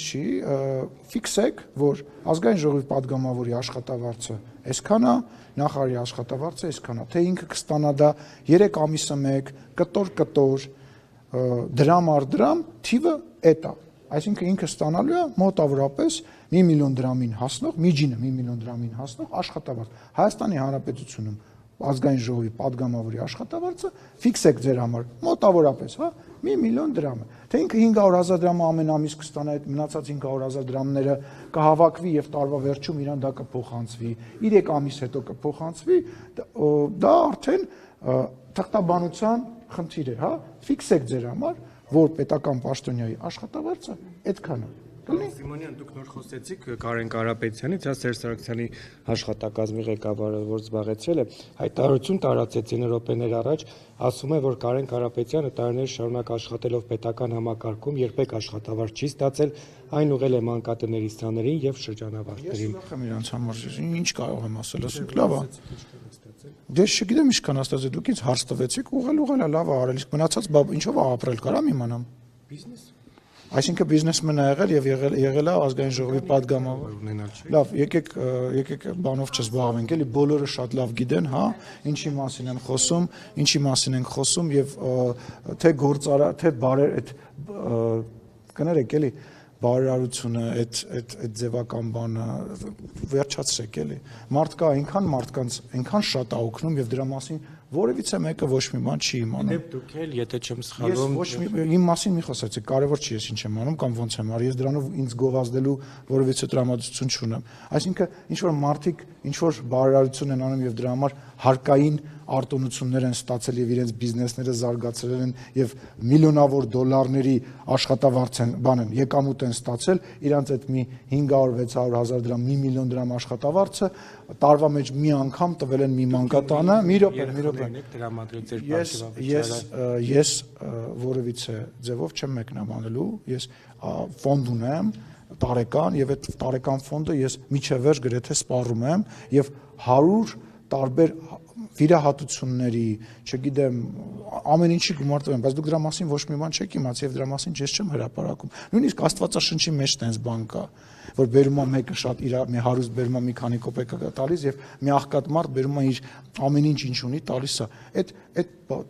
չի, ֆիքսեք, որ ազգային ժողովի падգամավորի աշխատավարձը այսքան է, նախարարի աշխատավարձը այսքան է, թե ինքը կստանա դա 3 ամիսը 1, կտոր, դրամ առ դրամ, թիվը էդ է։ Այսինքն ինքը ստանալու է մոտավորապես 1 միլիոն դրամին հասնող, միջինը 1 միլիոն դրամին հասնող աշխատավարձ։ Հայաստանի Հանրապետությունում ազգային ժողովի падգամավորի աշխատավարձը ֆիքսեք ձեր համար մոտավորապես, հա, 1 միլիոն դրամ է։ Թե ինքը 500,000 դրամը ամեն ամիս կստանա, այդ մնացած 500,000 դրամները կհավաքվի եւ տարվա վերջում իրան դա կփոխանցվի, 3 ամիս հետո կփոխանցվի, դա արդեն թղթաբանության խնդիր է, հա, ֆիքսեք ձեր համար, որ պետական պաշտոնյայի աշխատավարձը այդքան է։ Սիմոնյան, դուք նոր խոսեցիք Կարեն Կարապետյանից, հա Սերժ Սարգսյանի աշխատակազմի ղեկավարը, որ զբաղեցրել է, հայտարարություն տարածեցին րոպեներ առաջ, ասում է, որ Կարեն Կարապետյանը տարիներ շարունակ աշխատելով պետական համակարգում երբեք աշխատավարձ չի ստացել, այն ուղղել է մանկատների սաներին եւ շրջանավարտներին։ Ես ուրախ եմ իրանց համար, ինչ կարող եմ ասել, ասենք լավ է։ Դե չգիտեմ ինչքան աստած է, դուք ինձ հարց տվեցիք, ուղղել է, լավ է արել, իսկ մնացած ինչով է ապրել, կարամ իմանամ։ Բիզնես։ Այսինքն բիզնեսմեն է եղել եւ եղել է ազգային ժողովի падգամավոր։ Լավ, եկեք բանով չզբաղվենք, էլի բոլորը շատ լավ գիտեն, հա, ինչի մասին են խոսում, ինչի մասին ենք խոսում եւ թե գործարա, թե բարեր այդ կներեք էլի բարերարությունը, այդ ձևական բանը վերջացրեք էլի։ Մարդկա այնքան շատ է օգնում եւ դրա մասին որևիցե մեկը ոչ մի բան չի իմանում։ Դե դուք էլ, եթե չեմ սխալվում, իմ մասին մի խոսացեք, կարևոր չի ես ինչ եմ անում կամ ոնց եմ արի, ես դրանով ինձ գովազդելու որևիցե տրամադրություն չունեմ։ Այսինքն ինչ որ մարդիկ ինչ որ բարերարություն են անում եւ դրա համար հարկային արտոնություններ են ստացել եւ իրենց բիզնեսները զարգացրել են եւ միլիոնավոր դոլարների աշխատավարձ են, եկամուտ են ստացել, իրանց այդ մի 500-600 հազար դրամ, 1 միլիոն դրամ աշխատավարձը տարվա մեջ մի անգամ տվել են մի մանկատանը, մի րոպե։ Ես որևիցե ձևով չեմ մեկնաբանելու, ես ֆոնդ ունեմ տարեկան եւ այդ տարեկան ֆոնդը ես միջև վերջ գրեթե սպառում եմ եւ 100 տարբեր վիրահատությունների, չգիտեմ, ամեն ինչի գումարտում եմ, բայց դուք դրա մասին ոչ մի բան չեք իմացել եւ դրա մասին ես չեմ հրապարակում։ Նույնիսկ Աստվածաշնչի մեջ տենց բան կա, որ բերում է մեկը շատ իր մի հարուստ բերում է մի քանի կոպեկա տալիս եւ մի աղքատ մարդ բերում է իր ամեն ինչ ունի տալիս է։ Այդ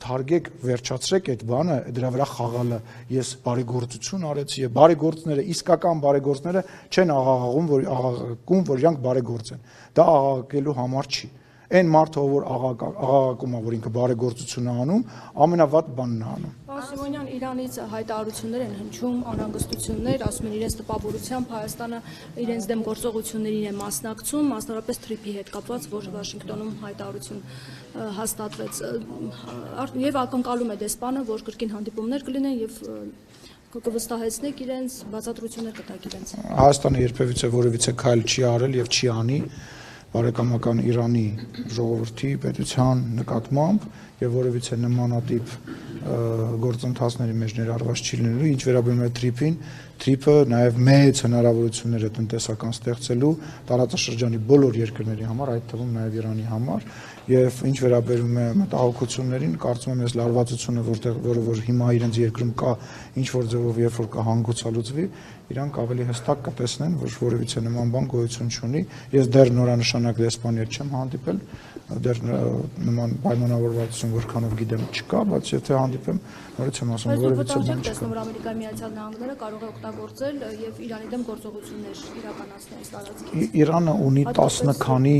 թարգեք վերջացրեք այդ բանը, դրա վրա խաղալը ես բարեգործություն արեցի եւ բարեգործները, իսկական բարեգործները չեն աղաղակում, որ իրանք բարեգործ են։ Դա աղաղակելու համար չի։ Այն մարդը, որ աղաղակում է, որ ինքը բարեգործություն է անում, ամենավատ բանն է անում։ Պարոն Սիմոնյան, Իրանից հայտարարություններ են հնչում, անհանգստություններ, ասում են իրենց տպավորությամբ Հայաստանը իրենց դեմ գործողություններին է մասնակցում, մասնավորապես թրիփի հետ կապված, որ Վաշինգտոնում հայտարարություն հաստատվեց, եւ ակնկալում է դեսպանը, որ կրկին հանդիպումներ կլինեն եւ կվստահեցնեք իրենց, բացատրություններ կտաք իրենց։ Հայաստանը երբևիցե որևիցե քայլ չի արել եւ չի անի բարեկամական Իրանի ժողովրդի պետության նկատմամբ եւ որևիցե նմանատիպ գործընթացների մեջ ներառված չի լինելու, ինչ վերաբերում է թրիփին, թրիփը նաեւ մեծ հնարավորություններ է տնտեսական ստեղծելու տարածաշրջանի բոլոր երկրների համար, այդ թվում նաեւ Իրանի համար, եւ ինչ վերաբերում է մտահոգություններին, կարծում եմ ես լարվածությունը, որը հիմա իրենց երկրում կա, ինչ որ ձևով երբ որ կհանգուցալուծվի, իրանք ավելի հստակ կտեսնեն, որ որևիցե նման բան գոյություն չունի։ Ես դեռ նորանշանակ դեսպանի չեմ հանդիպել, դեռ նման պայմանավորվածություն որքանով գիտեմ չկա, բայց եթե հանդիպեմ, նորից եմ ասում, որևիցե բան չկա։ Տեսնում որ Ամերիկայի Միացյալ Նահանգները կարող է օգտագործել եւ Իրանի դեմ գործողություններ իրականացնել այս տարածքից։ Իրանը ունի 10 քանի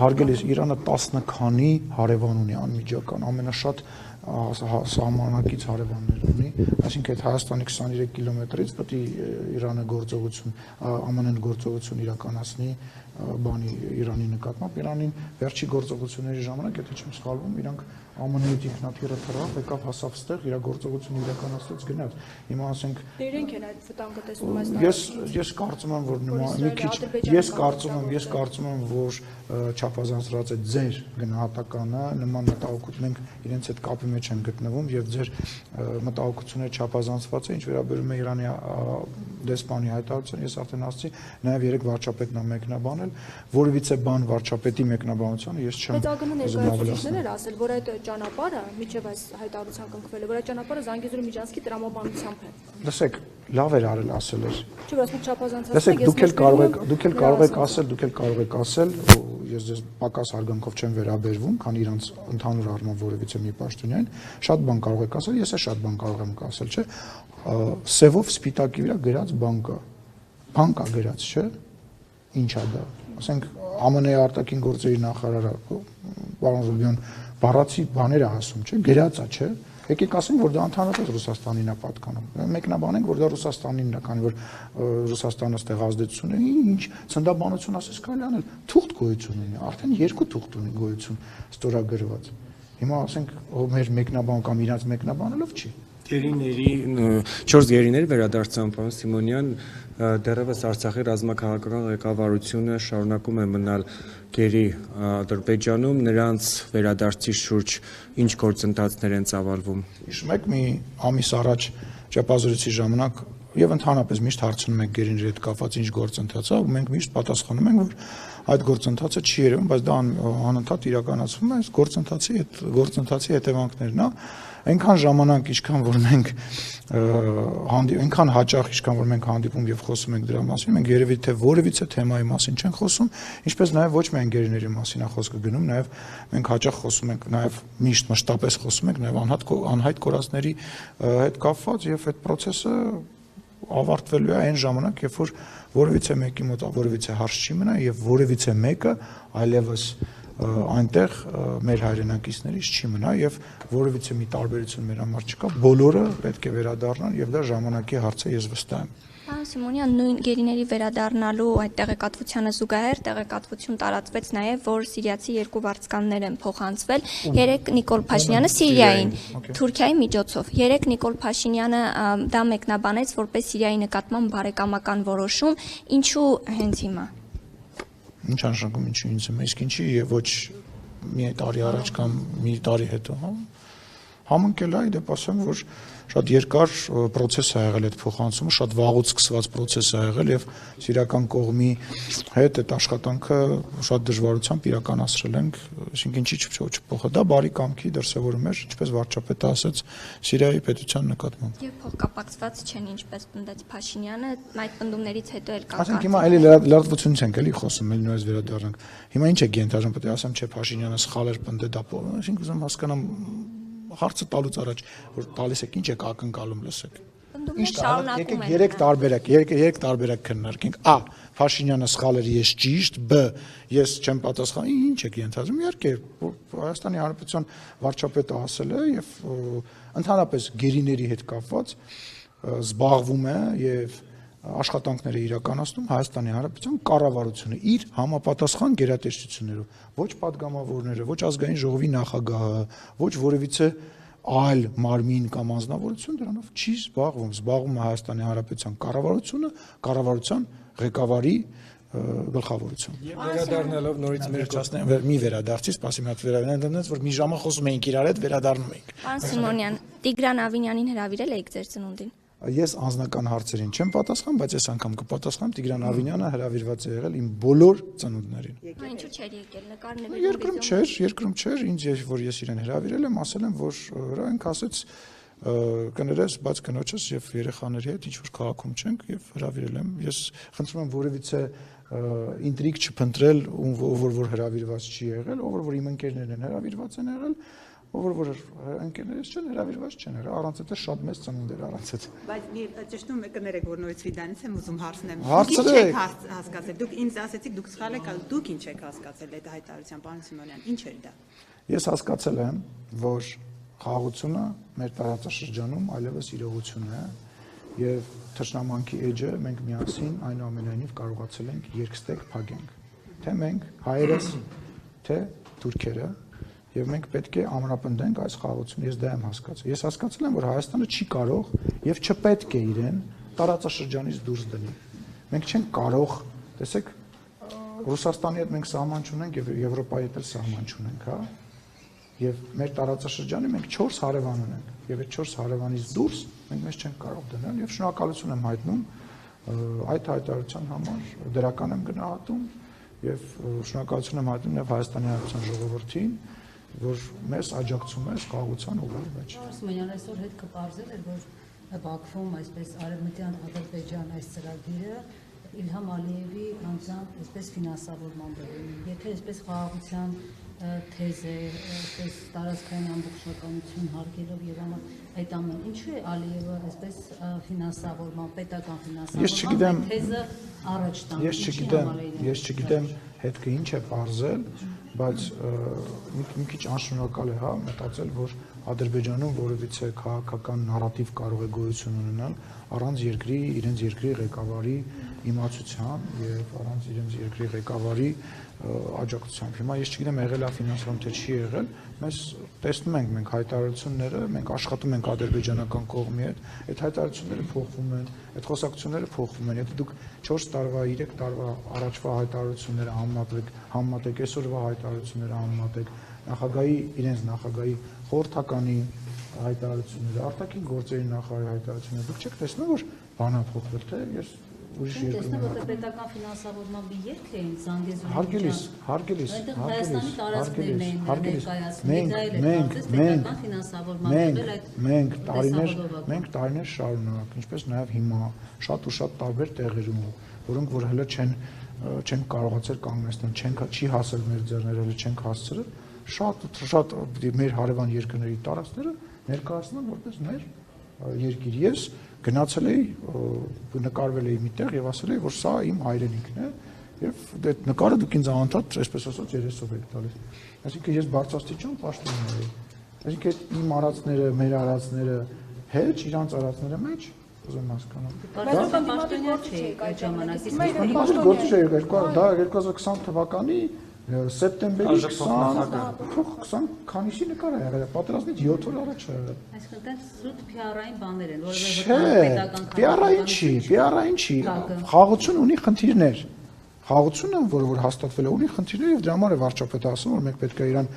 հարգելիս Իրանը 10 քանի հարևան ունի անմիջական, ամենաշատ սահմանակից հարևաններ ունի, այսինքն այդ Հայաստանի 23 կիլոմետրից պետք է Իրանը գործողություն, ԱՄՆ-ն գործողություն իրականացնի բանի Իրանի նկատմամբ, Իրանին վերջի գործողությունների ժամանակ, եթե չեմ սխալվում, իրանք ԱՄՆ-ի ինքնաթիռը թռավ, եկավ հասավ ստեղ, իր գործողությունը իրականացրեց գնաց։ Հիմա ասենք իրենք են այդ վտանգը տեսնում այս տարածքում։ Ես կարծում եմ, որ մի քիչ ես կարծում եմ, որ չափազանցրած է ձեր գնահատականը, նման մտահոգություն մենք իրենց հետ կապի մեջ են գտնվում եւ ձեր մտահոգությունները չափազանցված է, ինչ վերաբերում է Իրանի դեսպանի հայտարարությանը, ես արդեն ասացի, նաեւ երեք վարչապետն է մեկնաբանել, որևիցե բան վարչապետի մեկնաբանությանը ես չեմ ներկայացուցիչներ ասել, որ այդ ճանապարհը միջև այս հայտարարության կնքվել է, որ այդ ճանապարհը Զանգեզուրի միջանցքի տրամաբանությամբ է։ Լսեք, լավ էր արել ասել էր։ Չէ, բայց դուք չափազանցած Լսեք, դուք էլ կարող եք ասել, ես ձեզ պակաս հարգանքով չեմ վերաբերվում, քան իրանց ընդհանուր առմամբ որևիցե մի պաշտոնյան, շատ բան կարող եք ասել, ես էլ շատ բան կարող եմ ասել, չէ՞։ Սևով սպիտակի վրա գրած բան կա։ Բան կա գրած, չէ՞։ Ինչ է դա։ Ասենք ԱՄՆ-ի արտաքին գործերի նախարարը պարոն Զուբյան բառացի բաներ է ասում, չէ՞, գրած է, չէ՞։ Եկեք ասենք, որ դա ընդհանրապես Ռուսաստանին է պատկանում։ Մեկնաբանենք, որ դա Ռուսաստանինն է, քանի որ Ռուսաստանը ստեղ ազդեցություն ունի, ինչ ցնդաբանություն ասես կարելի անել, թուղթ գոյություն ունի, արդեն երկու թուղթ ունի գոյություն ստորագրված։ Հիմա ասենք, մեր մեկնաբան կամ իրանց մեկնաբանելով չի։ Գերիների 4 գերիներ վերադարձան պարոն Սիմոնյան, դեռևս Արցախի ռազմաքաղաքական ղեկավարությունը շարունակում է մնալ գերի Ադրբեջանում, նրանց վերադարձի շուրջ ինչ գործընթացներ են ծավալվում։ Հիշում եք մի ամիս առաջ ճեպազրույցի ժամանակ եւ ընդհանրապես միշտ հարցնում եք գերիների հետ կապված ինչ գործընթաց է, ու մենք միշտ պատասխանում ենք, որ այդ գործընթացը չի երևում, բայց դա անընդհատ իրականացվում է, այս գործընթացի հետևանքներն է։ Այնքան ժամանակ, ինչքան որ մենք այնքան հաճախ, ինչքան որ մենք հանդիպում եւ խոսում ենք դրա մասին, մենք երևի թե որևիցե թեմայի մասին չենք խոսում, ինչպես նաեւ ոչ միայն գերիների մասին է խոսքը գնում, նաեւ մենք հաճախ խոսում ենք, նաեւ միշտ մշտապես խոսում ենք նաեւ անհայտ կորածների հետ կապված եւ այդ process-ը ավարտվելու է այն ժամանակ, երբ որ որևիցե մեկի մոտ որևիցե հարց չի մնա եւ որևիցե մեկը այլևս այնտեղ մեր հայրենակիցներից չի մնա եւ որևիցե մի տարբերություն մեր համար չկա, բոլորը պետք է վերադառնան եւ դա ժամանակի հարց է, ես վստահ եմ։ Պարոն Սիմոնյան, նույն գերիների վերադառնալու այդ տեղեկատվությանը զուգահեռ տեղեկատվություն տարածվեց նաև, որ սիրիացի 2 վարձկաններ են փոխանցվել, 3 Նիկոլ Փաշինյանը Սիրիային, Թուրքիայի միջոցով, 3 Նիկոլ Փաշինյանը դա մեկնաբանեց որպես Սիրիայի նկատմամբ բարեկամական որոշում, ինչու հենց հիմա։ Ինչ անշանակում ինչու ինձ եմ, իսկ ինչի եւ ոչ մի տարի առաջ կամ մի տարի հետո, հա։ Համընկել է, դեպ ասեմ, որ շատ երկար process է եղել այդ փոխանցումը, շատ վաղուց սկսված process է եղել եւ սիրիական կողմի հետ այդ աշխատանքը շատ դժվարությամբ իրականացրել ենք, այսինքն ինչի չփոխա, դա բարի կամքի դրսևորում էր, ինչպես վարչապետը ասաց, Սիրիայի պետության նկատմամբ։ Եվ փոխկապակցված չեն, ինչպես պնդեց Փաշինյանը, այդ պնդումներից հետո էլ կան։ Ասենք հիմա էլի լրատվությունից ենք էլի խոսում, էլի նույնպես վերադառնանք։ Հիմա ինչ է գենտաժում, պետք է ասեմ, չէ, Փաշինյանը սխալ էր պնդել դա, այսինքն ուզում հասկանամ հարցը տալուց առաջ որ տալիս եք ինչ եք ակնկալում լսեք ինչ եկեք երեք տարբերակ քննարկենք a Փաշինյանը սխալ էր ես ճիշտ b ես չեմ պատասխանում ինչ եք ենթադրում իհարկե Հայաստանի Հանրապետության վարչապետը ասել է եւ ընդհանրապես գերիների հետ կապված զբաղվում է եւ աշխատանքները իրականացնում Հայաստանի Հանրապետության կառավարությունը իր համապատասխան գերատեսչություններով ոչ падգամավորները ոչ ազգային ժողովի նախագահը ոչ որևիցե այլ մարմին կամ անձնավորություն դրանով չի զբաղվում է Հայաստանի Հանրապետության կառավարությունը կառավարության ղեկավարի գլխավորություն Եվ վերադառնալով նորից մեր մի վերադարձի, սպասի մի հատ վերադառնանք, որ մի ժամը խոսում էինք իրար հետ, վերադառնում ենք։ Պարոն Սիմոնյան, Տիգրան Ավինյանին հրավիրել եք ձեր ծնունդին։ Ես անձնական հարցերին չեմ պատասխան, բայց այս անգամ կպատասխանեմ Տիգրան Ավինյանը հրավիրված է եղել իմ բոլոր ծնունդներին։ Ինչու՞ չէր եկել նկարները։ Երկրում չէր, ինձ որ ես իրեն հրավիրել եմ, ասել եմ, որ հրանք ասեց կներես, բայց կնոջս եւ երեխաների հետ ինչ որ քաղաքում չենք եւ հրավիրել եմ։ Ես խնդրում եմ որևիցե ինտրիգ չփնտրել, ով որ հրավիրված չի եղել, ով որ իմ ընկերներն են հրավիրված են եղել, ով որ ընկերներս չեն հրավիրված չեն եղել, առանց այդ շատ մեծ ծնունդ էր առանց այդ։ Բայց մի ճշտում կներեք, որ նորից Ֆիդանից եմ ուզում հարցնեմ։ Հարցրեք։ Հասկացել, դուք ինձ ասեցիք, դուք սխալ եք, դուք ինչ եք հասկացել այդ հայտարարության, պարոն Սիմոնյան, ինչ էր դա։ Ես հասկացել եմ, որ խաղաղությունը մեր տարածաշրջանում այլևս իրողություն է եւ թշնամանքի էջը մենք միասին այնուամենայնիվ կարողացել ենք երկստեք փակենք թե մենք հայերս թե թուրքերը եւ մենք պետք է ամրապնդենք այս խաղաղությունը ես դա եմ հասկացել ես հասկացել եմ որ Հայաստանը չի կարող եւ չպետք է իրեն տարածաշրջանից դուրս դնի մենք չենք կարող տեսեք Ռուսաստանի հետ մենք սահման չունենք եւ Եվրոպայի հետ էլ սահման չունենք հա եւ մեր տարածաշրջանի մենք 4 հարևան ունենք եւ այդ 4 հարևանից դուրս մենք մեզ չենք կարող դնել եւ շնորհակալություն եմ հայտնում այդ հայտարարության համար դրական եմ գնահատում եւ շնորհակալություն եմ հայտնում նաեւ Հայաստանի Հանրապետության ժողովրդին որ մեզ աջակցում է խաղաղության ուղղի մեջ։ Սիմոնյան այսօր հետ կպարզել էր որ Բաքվում այսպես Արևմտյան Ադրբեջան այս ծրագիրը Իլհամ Ալիևի անձամբ այսպես ֆինանսավորման բերում։ Եթե այսպես խաղաղության թեզ է, այսպես տարածքային ամբողջականություն հարգելով եւ այդ ամեն ինչու է Ալիևը այսպես ֆինանսավորման, պետական ֆինանսավորման թեզը առաջ տանում։ Ես չգիտեմ հետքը ինչ է բարձել, բայց մի քիչ անշնորհակալ է, հա, մտածել, որ Ադրբեջանում որևիցե քաղաքական նարատիվ կարող է գոյություն ունենալ առանց իրենց երկրի ղեկավարի իմացության եւ առանց իրենց երկրի ղեկավարի աջակցությամբ։ Հիմա ես չգիտեմ եղել է ֆինանսավորում թե չի եղել, mēs տեսնում ենք մենք հայտարարությունները, մենք աշխատում ենք ադրբեջանական կողմի հետ, այդ հայտարարությունները փոխվում են, այդ խոսակցությունները փոխվում են։ Եթե դուք 4 տարվա, 3 տարվա առաջվա հայտարարությունները համեմատեք այսօրվա հայտարարությունները համեմատեք, իրենց նախագահի խորհրդականի հայտարարությունները, արտաքին գործերի նախարարի հայտարարությունները, դուք չեք տեսնում որ բանը փոխվել թե ես ուրիշ երկրում եմ։ Տեսնում պետական ֆինանսավորման մի երկ էին Զանգեզուրի։ Հարգելիս։ Հայաստանի տարածքներն էին ներկայացնում։ Մենք տարիներ շարունակ, ինչպես նաև հիմա շատ ու շատ տարբեր տեղերում, որոնք որ հələ չեն կարողացել կանգնեցնել, չի հասել մեր ձեռները, հələ չենք հասցրել, շատ մեր հարևան երկրների տարածքները ներկայացնում են որպես մեր երկիր։ Ես գնացել էի, նկարվել էի միտեղ եւ ասել էի, որ սա իմ հայրենիքն է եւ այդ նկարը դուք ինձ անընդհատ, այսպես ասած, երեսով եք տալիս։ Այսինքն ես բարձրաստիճան պաշտպանում եմ։ Այսինքն իմ արածները, մեր արածները հետ իրանց արածները մեջ ուզում հասկանալ։ Բայց պաշտոնյա չէի այդ ժամանակ։ Դա 2020 թվականի սեպտեմբերի 20 քանիսի նկար է եղել, պատերազմից 7 օր առաջ է եղել։ Այսինքն դա զուտ PR-ային բաներ են, որովհետեւ PR-ային չի, խաղաղություն ունի խնդիրներ։ Խաղաղությունը, որ հաստատվել է, ունի խնդիրներ եւ դրա համար է վարչապետը ասում, որ մենք պետք է իրան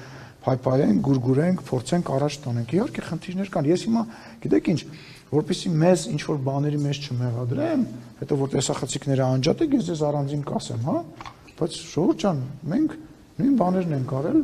փայփայենք, գուրգուրենք, փորձենք առաջ տանենք։ Իհարկե խնդիրներ կան։ Ես հիմա գիտեք ինչ, որպեսզի մեզ ինչ որ բաների մեջ չմեղադրեմ, հետո որ տեսախցիկները անջատեք, ես ձեզ առանձին կասեմ, հա։ Բայց ժողովուրդ ջան, մենք նույն բաներն ենք արել,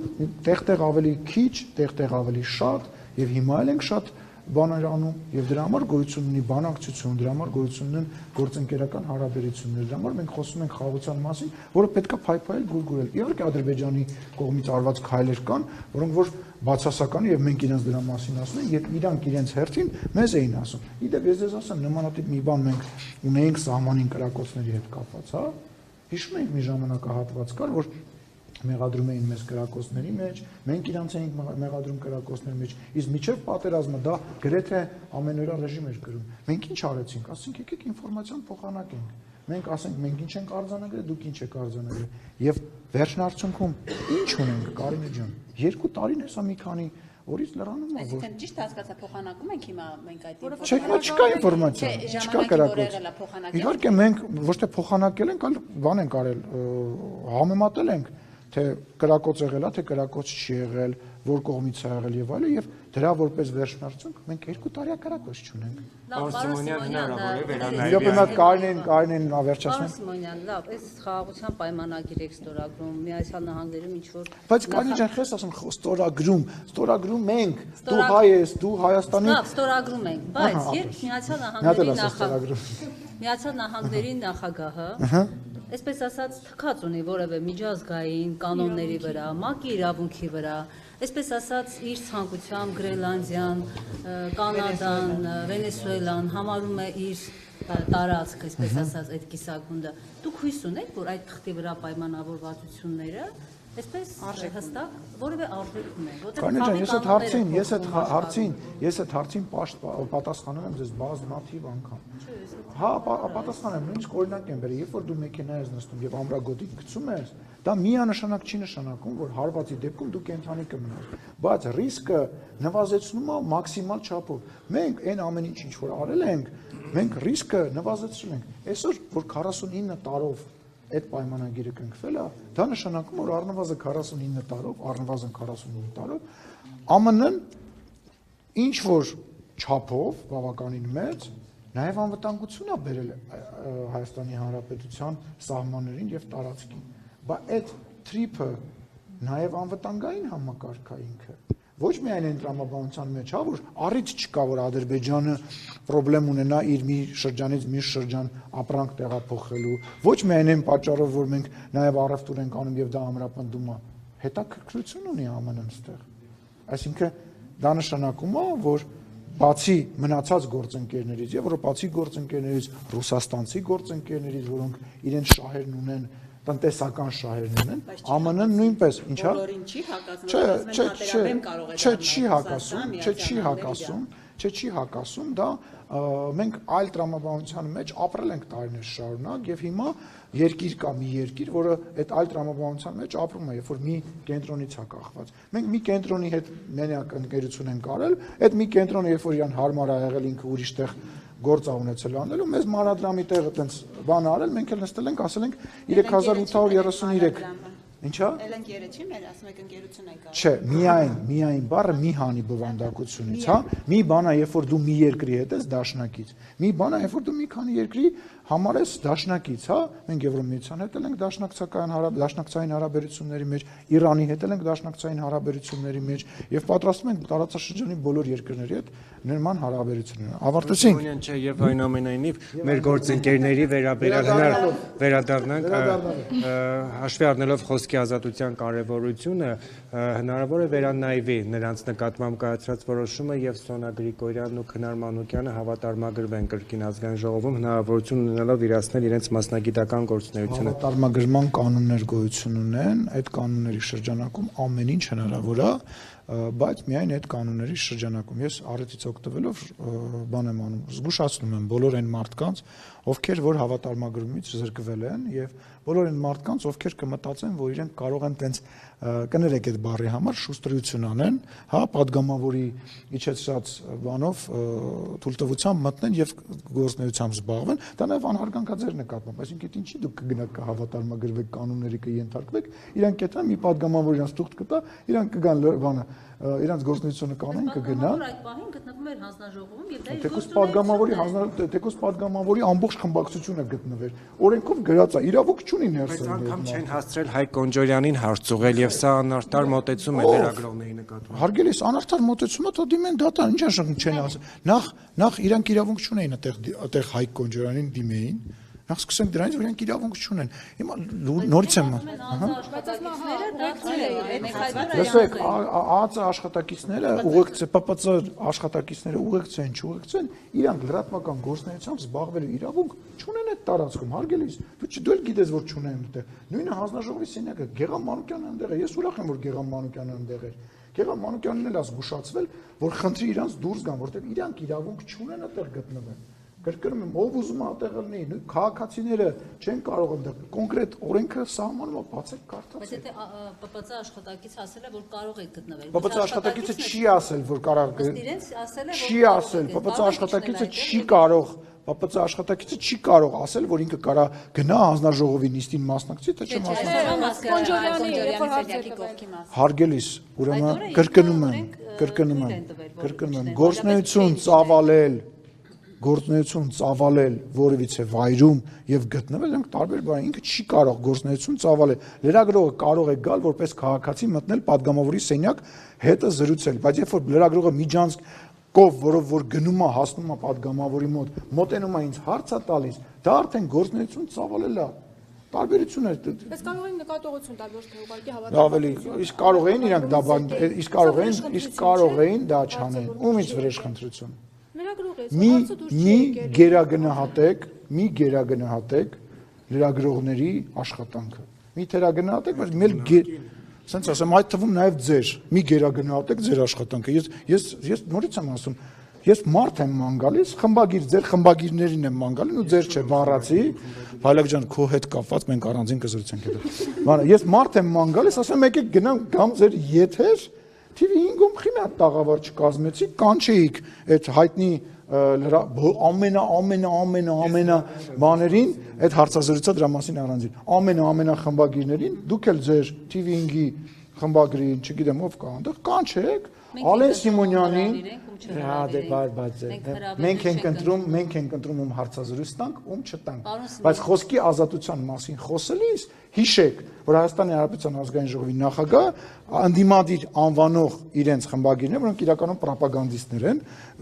տեղ-տեղ ավելի քիչ, տեղ-տեղ ավելի շատ եւ հիմա էլ ենք շատ բաներ անում եւ դրա համար գոյություն ունի բանակցություն, դրա համար գոյություն ունեն գործընկերական հարաբերություններ, դրա համար մենք խոսում ենք խաղաղության մասին, որը պետքա փայփայել, գուրգուրել։ Իհարկե Ադրբեջանի կողմից արված քայլեր կան, որոնք որ բացասական եւ մենք իրենց դրա մասին ասում ենք եւ իրանք իրենց հերթին մեզ էին ասում։ Իդեպ ես ձեզ ասեմ, նմանատիպ մի բան մենք ունեինք սահմանին կրակոցների հետ կապված, հա։ Հիշում եք մի ժամանակահատված կար, որ մեղադրում էին մեզ կրակոցների մեջ, մենք իրանց էինք մեղադրում կրակոցների մեջ, իսկ միջև պատերազմը դա գրեթե ամենօրյա ռեժիմ էր գրում։ Մենք ինչ արեցինք, ասենք եկեք ինֆորմացիան փոխանակենք։ Մենք ասենք մենք ինչ ենք արձանագրել, դուք ինչ եք արձանագրել։ Եվ վերջին արդյունքում ինչ ունենք, Կարինե ջան, 2 տարին է սա մի քանի օրից լրանում է։ Այսինքն ճիշտ հասկացա փոխանակում ենք հիմա մենք այդ չկա ինֆորմացիա, չկա կրակոց։ Իհարկե մենք ոչ թե փոխանակել ենք, այլ բան ենք արել, համեմատել ենք, թե կրակոց եղել է, թե կրակոց չի եղել, որ կողմից է եղել եւ այլն եւ դրա որպես վերջնարդյունք մենք 2 տարի կրակոց չունենք։ Սիմոնյան հնարավոր է վերանայել։ Եվ մենակ Կարինեն ավերջացնեմ։ Սիմոնյան, լավ, այս խաղաղության պայմանագիր եք ստորագրում, Միացյալ Նահանգներում ինչ որ Բայց Կարինե ջան, խես ասում ստորագրում մենք, դու հայ ես, դու Հայաստանի Լավ, ստորագրում ենք, բայց երբ Միացյալ Նահանգների նախագահը այսպես ասած թքած ունի որևէ միջազգային կանոնների վրա, ՄԱԿ-ի իրավունքի վրա, այսպես ասած իր ցանկությամբ Գրենլանդիան, Կանադան, Վենեսուելան համարում է իր տարածք, այսպես ասած այդ կիսագունդը։ Դուք հույս ունեք, որ այդ թղթի վրա պայմանավորվածությունները այսպես հստակ որևէ արժեք ունեն, Կարինե ջան, ես այդ հարցին պատասխանել եմ ձեզ բազմաթիվ անգամ։ Հա, պատասխանել եմ, նույնիսկ օրինակ եմ բերել, երբ որ դու մեքենա ես նստում եւ ամրագոտիկ գցում ես, դա միանշանակ չի նշանակում, որ հարվածի դեպքում դու կենթանի կմնաս, բայց ռիսկը նվազեցնում է մաքսիմալ չափով։ Մենք այն ամեն ինչ որ արել ենք, մենք ռիսկը նվազեցրել ենք։ Այսօր որ 49 տարով այդ պայմանագիրը կնքվել է, դա նշանակում որ առնվազն 49 տարով ԱՄՆ-ն ինչ որ չափով բավականին մեծ նաև անվտանգություն է բերել Հայաստանի Հանրապետության սահմաններին եւ տարածքին։ Բայց այդ թրիփը նաև անվտանգային համակարգ է ինքը։ Ոչ միայն այն տրամաբանության մեջ, հա, որ առիթ չկա, որ Ադրբեջանը խնդրեմ ունենա իր մի շրջանից մի շրջան ապրանք տեղափոխելու, ոչ միայն այն պատճառով, որ մենք նաև առևտուր ենք անում եւ դա ամրապնդում է, հետաքրքրություն ունի ԱՄՆ-ն այստեղ։ Այսինքն դա նշանակում է, որ բացի մնացած գործընկերներից, եվրոպացի գործընկերներից, ռուսաստանցի գործընկերներից, որոնք իրենց շահերն ունեն, տնտեսական շահերն ունեն, ԱՄՆ-ն նույնպես, ինչա՞։ Բոլորին չի հակասում, չի հակասում, դա մենք այլ տրամաբանության մեջ ապրել ենք տարիներ շարունակ եւ հիմա երկիր կա մի երկիր, որը այդ այլ տրամաբանության մեջ ապրում է, երբ որ մի կենտրոնից է կախված։ Մենք մի կենտրոնի հետ մենակ ընկերություն ենք արել, այդ մի կենտրոնը երբ որ իրան հարմար է եղել ինքը ուրիշ տեղ գործ է ունեցել անելու, մեզ մանրադրամի տեղը տենց բան արել, մենք էլ նստել ենք, ասել ենք 3833։ Ինչա՞։ Էլենկերը չի մեր, ասում եք ընկերություն եք արել։ Չէ, միայն բառը մի հանի բովանդակությունից, հա։ Մի բան է, երբ որ դու մի երկրի հետ ես դաշնակից։ Մի բան է, երբ որ դու մի քանի երկրի համար ես դաշնակից, հա։ Մենք Եվրոմիության հետ ենք դաշնակցային հարաբերությունների մեջ, Իրանի հետ ենք դաշնակցային հարաբերությունների մեջ եւ պատրաստում ենք տարածաշրջանի բոլոր երկրների հետ նման հարաբերություններ։ Ավարտեցինք։ Չէ, եւ այնուամենայնիվ մեր գործընկերների վերադառնանք հաշվի առնելով խոսքի ազատության կարևորությունը հնարավոր է վերանայվի նրանց նկատմամբ կայացրած որոշումը եւ Սոնա Գրիգորյանն ու Քնար Մանուկյանը հավատարմագրվեն կրկին ազգային ժողովում հնարավորություն ունենալով իրացնել իրենց մասնագիտական գործունեությունը։ Հավատարմագրման կանոններ գոյություն ունեն, այդ կանոնների շրջանակում ամեն ինչ հնարավոր է, բայց միայն այդ կանոնների շրջանակում ես առիթից օգտվելով բան եմ անում, զգուշացնում եմ բոլոր այն մարդկանց, ովքեր որ հավատարմագրումից զրկվել են եւ բոլոր այն մարդկանց, ովքեր կմտածեն, որ իրենք կարող են տենց կներեք այդ բառի համար շուստրություն անեն, հա, падգամավորի իջեցրած բանով թույլտվությամբ մտնեն եւ գործնեությամբ զբաղվեն, դա նաեւ անհարգանք է ձեր նկատմամբ, այսինքն ինչի դուք կգնաք կհավատարմագրվեք կանոնների կենթարկվեք, իրանք կետան մի падգամավոր իրանք թուղթ կտա, իրանք կգան բանը իրանք գործնեությունը կանեն կգնան։ Այդ պահին գտնվում էր հանձնաժողովում եւ դա թեկուզ падգամավորի ամբողջ խմբակցությունը գտնվեր։ Օրենքով գրած է, իրավունք չունի ներսել։ Բայց անգամ չեն հասցրել Հայկ Կոնջորյանին հարց ուղղել եւ սա անարդար մոտեցում է լրագրողների նկատմամբ։ Հարգելիս, անարդար մոտեցումը թող դիմեն դատան, ինչ աշխատում չեն ասել։ Նախ իրանք իրավունք չունեին այդտեղ Հայկ Կոնջորյանին դիմեին։ Նախ սկսենք դրանից, որ իրանք իրավունք չունեն։ Հիմա նորից եմ։ Լսեք, ԱԱԾ աշխատակիցները ուղեկցե, ՊՊՑ աշխատակիցները ուղեկցեն, չուղեկցեն, իրանք լրատվական գործունեությամբ զբաղվելու իրավունք չունեն այդ տարածքում, հարգելիս։ Դու էլ գիտես, որ չունեն այդտեղ։ Նույնը հանձնաժողովի սենյակը Գեգամ Մանուկյանը այնտեղ է։ Ես ուրախ եմ, որ Գեգամ Մանուկյանը այնտեղ է։ Գեգամ Մանուկյանն էլ է զգուշացվել, որ խնդրի իրանց դուրս գան, որտեղ իրանք իրավունք չունեն այդտեղ գտնվել։ Կրկնում եմ, ով ուզում է այդտեղ լինի, քաղաքացիները չեն կարող այնտեղ կոնկրետ օրենքը սահմանում է, բացեք կարդացեք։ Բայց եթե ՊՊՑ աշխատակից ասել է, որ կարող է գտնվել։ ՊՊՑ աշխատակիցը չի ասել, որ կարող է։ Իրենց ասել է, որ չի ասել, ՊՊՑ աշխատակիցը չի կարող, ՊՊՑ աշխատակիցը չի կարող ասել, որ ինքը կարա գնա հանձնաժողովի նիստին մասնակցի, թե չմասնակցի։ Կոնջորյանի երբ որ հարցերի կողքի մաս։ Հարգելիս, ուրեմն կրկնում եմ, գործունեություն ծավալել որևիցե վայրում եւ գտնվել ենք տարբեր բան, ինքը չի կարող գործունեություն ծավալել։ Լրագրողը կարող է գալ որպես քաղաքացի մտնել падգամավորի սենյակ հետը զրուցել, բայց երբ որ լրագրողը միջանցքով, որով որ գնում է, հասնում է падգամավորի մոտ, մոտենում է ինձ հարց է տալիս, դա արդեն գործունեություն ծավալել է։ Տարբերություն է։ Բայց կարող են նկատողություն տալ, ոչ թե ուղղակի հավատալ։ Ավելի, իսկ կարող էին իրանք դա բան, իսկ կարող էին դա չանեն։ Ումից վրեժ խնդրություն։ Մի գերագնահատեք լրագրողների աշխատանքը։ Մի թերագնահատեք, բայց մեր սենց ասեմ, այդ թվում նաև ձեր, մի գերագնահատեք ձեր աշխատանքը։ Ես նորից եմ ասում, ես մարդ եմ ման գալիս, ձեր խմբագիրներին եմ ման գալիս, ու ձեր չէ, բառացի, Փայլակ ջան, քո հետ կապված մենք առանձին կզրուցենք հետո։ Ես մարդ եմ ման գալիս, ասեմ եկեք գնամ գամ ձեր եթեր, TV5-ում խի մի հատ տաղավար չկազմեցիք, կանչեիք այդ հայտնի ամենա բաներին, այդ հարցազրույցը դրա մասին առանձին, ամենա խմբագիրներին, դուք էլ ձեր TV5-ի խմբագրին, չգիտեմ ով կա այնտեղ, կանչեք Ալեն Սիմոնյանին, մենք ենք ընտրում ում հարցազրույց տանք, ում չտանք, բայց խոսքի ազատության մասին խոսելիս հիշեք, որ Հայաստանի Հանրապետության ազգային ժողովի նախագահ անդիմադիր անվանող իրենց խմբագիրներ, որոնք իրականում պրոպագանդիստներ են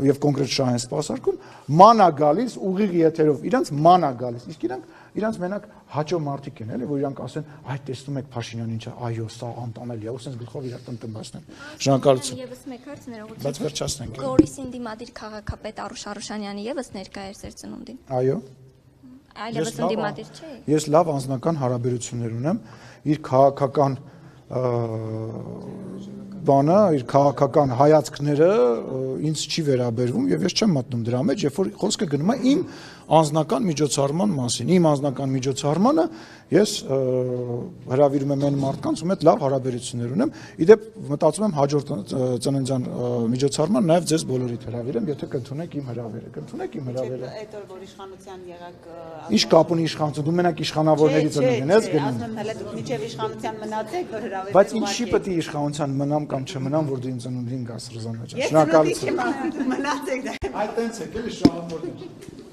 եւ կոնկրետ շահ են սպասարկում, մանա գալիս ուղիղ եթերով, իրանց մանա գալիս, իսկ իրանց մենակ հաճո մարդիկ են, էլի, որ իրանք ասեն, այ տեսնում եք Փաշինյանին, ինչա, այո, սա անտանելի է, ու sense գլխով իրար տնտմբացնեն։ Շնորհակալություն։ Եվս մեկ հարց ներողություն։ Բայց վերջացնենք։ Գորիսին դիմադիր քաղաքապետ Արուշ Արուշանյանի եւս ներկա էր ձեր ծնունդին։ Այո։ Այլևս ընդդիմադիր չէ։ Ես լավ անձնական հարաբերություններ ունեմ իր քաղաքական բանը, իր քաղաքական հայացքները ինձ չի վերաբերվում եւ ես չեմ մտնում դրա մեջ, երբ որ խոսքը գնում է իմ անձնական միջոցառման մասին։ Իմ անձնական միջոցառմանը ես հրավիրում եմ այն մարդկանց, ում հետ լավ հարաբերություններ ունեմ։ Իդեպ մտածում եմ հաջորդ ծննդյան միջոցառման նաեւ ձեզ բոլորիդ հրավիրեմ, եթե կընդունեք իմ հրավերը։ Կընդունեք իմ հրավերը։ Այդ որ իշխանության եղակ Ինչ կապ ունի իշխանություն, դու մենակ իշխանավորների ծնունդին ես գնում։ ասում եմ հələ դուք միջև իշխանության մնացեք, որ հրավերներ Բայց ինչի պետք է իշխանության մնամ կամ չմնամ, որ դու ինձ ծնունդին գաս Ռոզանա ջան։ Շնորհակալություն։ Մնացեք դա։ Այդ տենց է, էլի շահամորներ։